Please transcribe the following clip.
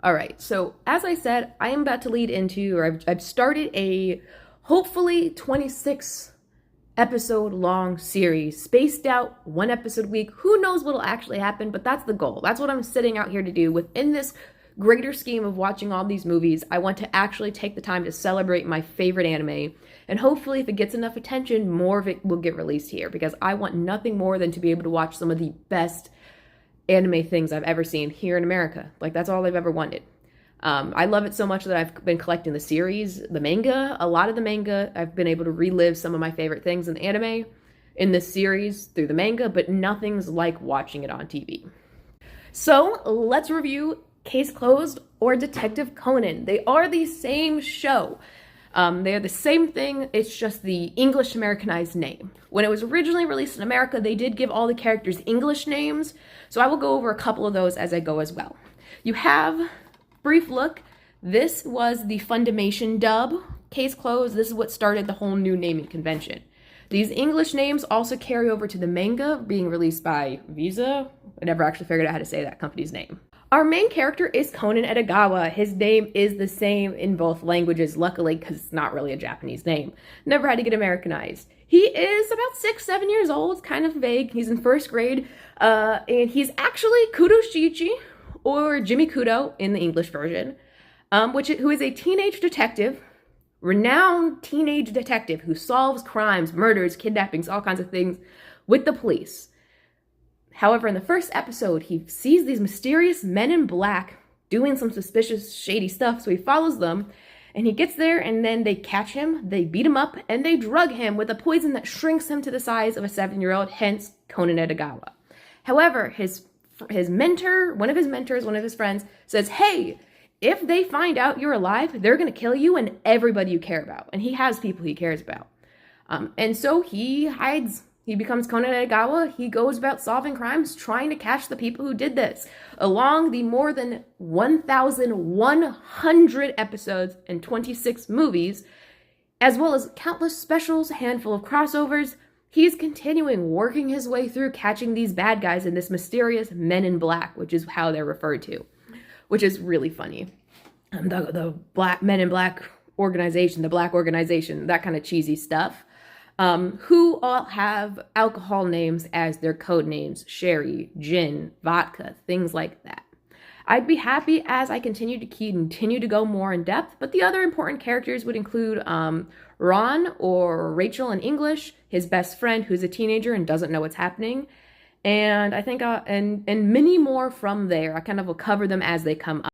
All right, so as I said, I am about to lead into, or I've started a hopefully 26 episode long series, spaced out 1 episode a week. Who knows what'll actually happen, but that's the goal. That's what I'm sitting out here to do. Within this greater scheme of watching all these movies, I want to actually take the time to celebrate my favorite anime. And hopefully, if it gets enough attention, more of it will get released here, because I want nothing more than to be able to watch some of the best anime things I've ever seen here in America. Like, that's all I've ever wanted. I love it so much that I've been collecting the series, the manga. A lot of the manga, I've been able to relive some of my favorite things in anime in this series through the manga, but nothing's like watching it on TV. So let's review Case Closed or Detective Conan. They are the same show. They are the same thing, it's just the English Americanized name. When it was originally released in America, they did give all the characters English names, so I will go over a couple of those as I go as well. You have, brief look, this was the Funimation dub, Case Closed. This is what started the whole new naming convention. These English names also carry over to the manga being released by Visa. I never actually figured out how to say that company's name. Our main character is Conan Edogawa. His name is the same in both languages, luckily, because it's not really a Japanese name. Never had to get Americanized. He is about 6-7 years old, kind of vague. He's in first grade, and he's actually Kudo Shiichi, or Jimmy Kudo in the English version, who is a teenage detective, renowned teenage detective who solves crimes, murders, kidnappings, all kinds of things with the police. However, in the first episode, he sees these mysterious men in black doing some suspicious, shady stuff, so he follows them, and he gets there, and then they catch him, they beat him up, and they drug him with a poison that shrinks him to the size of a 7-year-old, hence Conan Edogawa. However, his mentor, one of his friends, says, hey, if they find out you're alive, they're going to kill you and everybody you care about. And he has people he cares about. And so he hides. He becomes Conan Edogawa. He goes about solving crimes, trying to catch the people who did this. Along the more than 1,100 episodes and 26 movies, as well as countless specials, a handful of crossovers, he's continuing working his way through catching these bad guys in this mysterious Men in Black, which is how they're referred to, which is really funny. The Black Men in Black organization, the Black organization, that kind of cheesy stuff. Who all have alcohol names as their code names: sherry, gin, vodka, things like that. I'd be happy as I continue to go more in depth, but the other important characters would include Ron, or Rachel in English, his best friend who's a teenager and doesn't know what's happening, and I think and many more from there. I kind of will cover them as they come up.